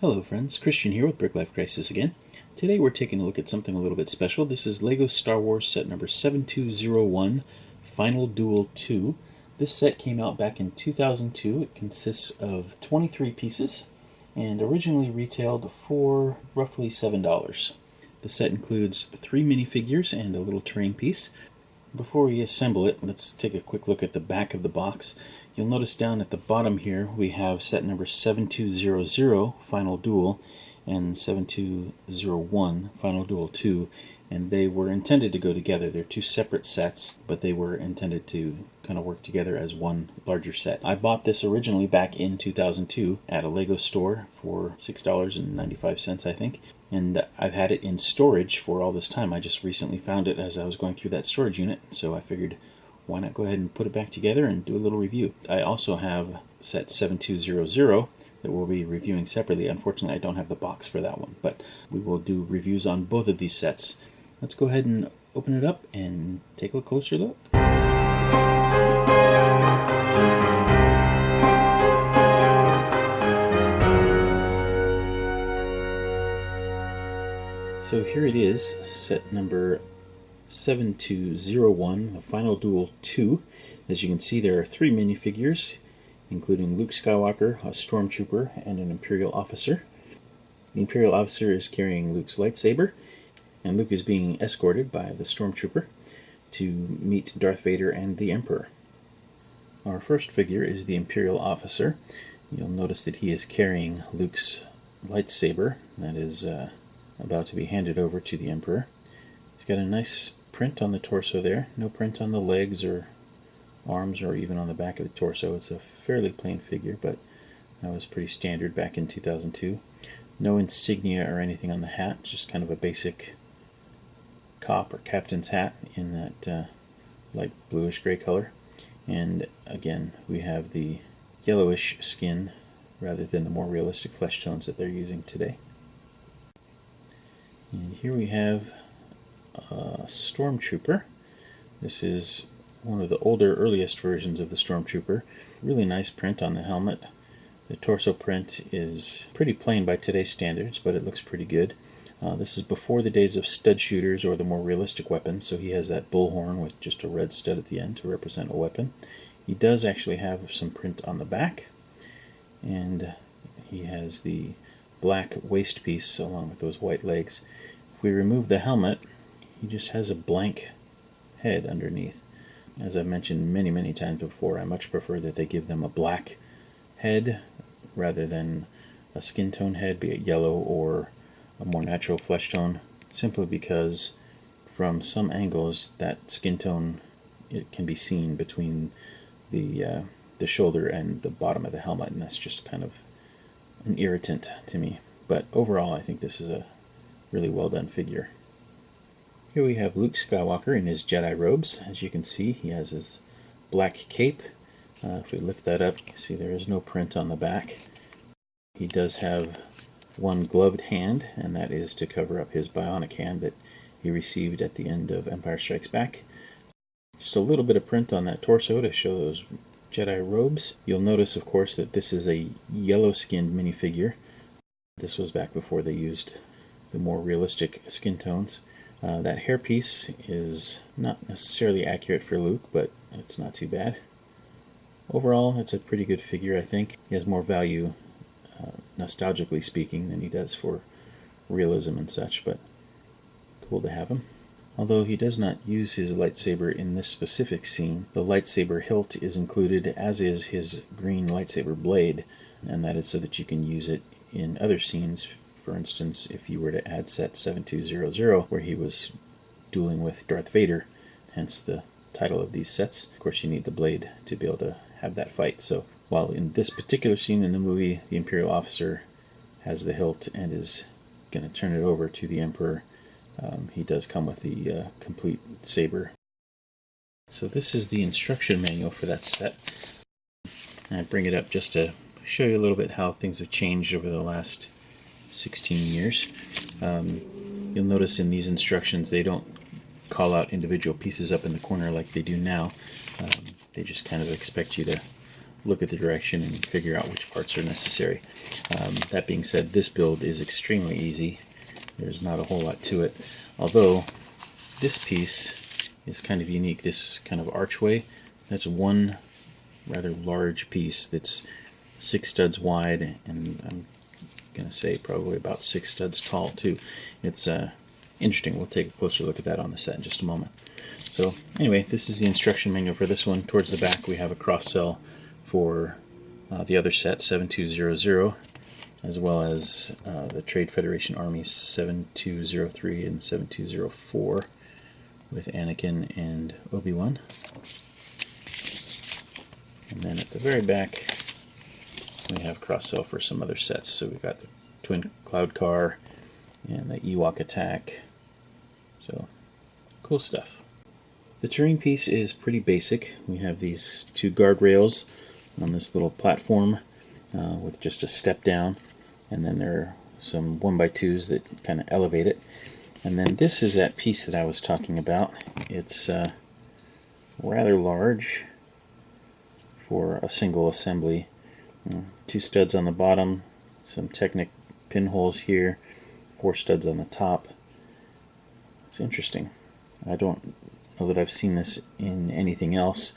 Hello friends, Christian here with BrickLifeCrisis again. Today we're taking a look at something a little bit special. This is LEGO Star Wars set number 7201, Final Duel 2. This set came out back in 2002. It consists of 23 pieces and originally retailed for roughly $7. The set includes 3 minifigures and a little terrain piece. Before we assemble it, let's take a quick look at the back of the box. You'll notice down at the bottom here we have set number 7200, Final Duel, and 7201, Final Duel 2, and they were intended to go together. They're two separate sets, but they were intended to kind of work together as one larger set. I bought this originally back in 2002 at a LEGO store for $6.95, I think, and I've had it in storage for all this time. I just recently found it as I was going through that storage unit, so I figured why not go ahead and put it back together and do a little review. I also have set 7200 that we'll be reviewing separately. Unfortunately, I don't have the box for that one, but we will do reviews on both of these sets. Let's go ahead and open it up and take a closer look. So here it is, set number 7201, the Final Duel 2. As you can see, there are 3 minifigures, including Luke Skywalker, a Stormtrooper, and an Imperial Officer. The Imperial Officer is carrying Luke's lightsaber, and Luke is being escorted by the Stormtrooper to meet Darth Vader and the Emperor. Our first figure is the Imperial Officer. You'll notice that he is carrying Luke's lightsaber that is about to be handed over to the Emperor. He's got a nice print on the torso there, no print on the legs or arms or even on the back of the torso. It's a fairly plain figure, but that was pretty standard back in 2002. No insignia or anything on the hat, just kind of a basic cop or captain's hat in that light bluish gray color. And again, we have the yellowish skin rather than the more realistic flesh tones that they're using today. And here we have Stormtrooper. This is one of the older, earliest versions of the Stormtrooper. Really nice print on the helmet. The torso print is pretty plain by today's standards, but it looks pretty good. This is before the days of stud shooters or the more realistic weapons, so he has that bullhorn with just a red stud at the end to represent a weapon. He does actually have some print on the back, and he has the black waist piece along with those white legs. If we remove the helmet, he just has a blank head underneath. As I've mentioned many times before, I much prefer that they give them a black head rather than a skin tone head, be it yellow or a more natural flesh tone, simply because from some angles that skin tone, it can be seen between the shoulder and the bottom of the helmet, and that's just kind of an irritant to me. But overall, I think this is a really well done figure. Here we have Luke Skywalker in his Jedi robes. As you can see, he has his black cape. If we lift that up, you see there is no print on the back. He does have one gloved hand, and that is to cover up his bionic hand that he received at the end of Empire Strikes Back. Just a little bit of print on that torso to show those Jedi robes. You'll notice, of course, that this is a yellow-skinned minifigure. This was back before they used the more realistic skin tones. That hairpiece is not necessarily accurate for Luke, but it's not too bad. Overall, it's a pretty good figure, I think. He has more value, nostalgically speaking, than he does for realism and such, but cool to have him. Although he does not use his lightsaber in this specific scene, the lightsaber hilt is included, as is his green lightsaber blade, and that is so that you can use it in other scenes. For instance, if you were to add set 7200, where he was dueling with Darth Vader, hence the title of these sets. Of course, you need the blade to be able to have that fight. So while in this particular scene in the movie, the Imperial Officer has the hilt and is going to turn it over to the Emperor, he does come with the complete saber. So this is the instruction manual for that set. And I bring it up just to show you a little bit how things have changed over the last 16 years. You'll notice in these instructions they don't call out individual pieces up in the corner like they do now. They just kind of expect you to look at the direction and figure out which parts are necessary. That being said, this build is extremely easy. There's not a whole lot to it, although this piece is kind of unique. This kind of archway, that's one rather large piece that's 6 studs wide, and I'm going to say probably about 6 studs tall too. It's interesting. We'll take a closer look at that on the set in just a moment. So anyway, this is the instruction manual for this one. Towards the back we have a cross-cell for the other set, 7200, as well as the Trade Federation Army 7203 and 7204 with Anakin and Obi-Wan. And then at the very back we have cross-cell for some other sets. So we've got the Twin Cloud Car and the Ewok Attack. So cool stuff. The Turing piece is pretty basic. We have these 2 guardrails on this little platform with just a step down, and then there are some 1x2s that kind of elevate it. And then this is that piece that I was talking about. It's rather large for a single assembly. 2 studs on the bottom, some Technic pinholes here, 4 studs on the top. It's interesting. I don't know that I've seen this in anything else,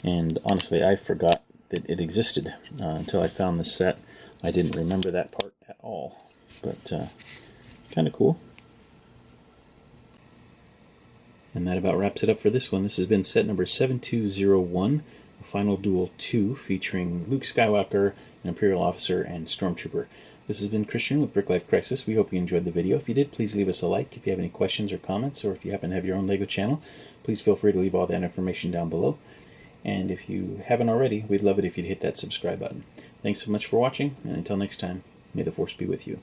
and honestly I forgot that it existed until I found this set. I didn't remember that part at all, but kind of cool. And that about wraps it up for this one. This has been set number 7201, Final Duel 2, featuring Luke Skywalker, an Imperial Officer, and Stormtrooper. This has been Christian with BrickLifeCrisis. We hope you enjoyed the video. If you did, please leave us a like. If you have any questions or comments, or if you happen to have your own LEGO channel, please feel free to leave all that information down below. And if you haven't already, we'd love it if you'd hit that subscribe button. Thanks so much for watching, and until next time, may the Force be with you.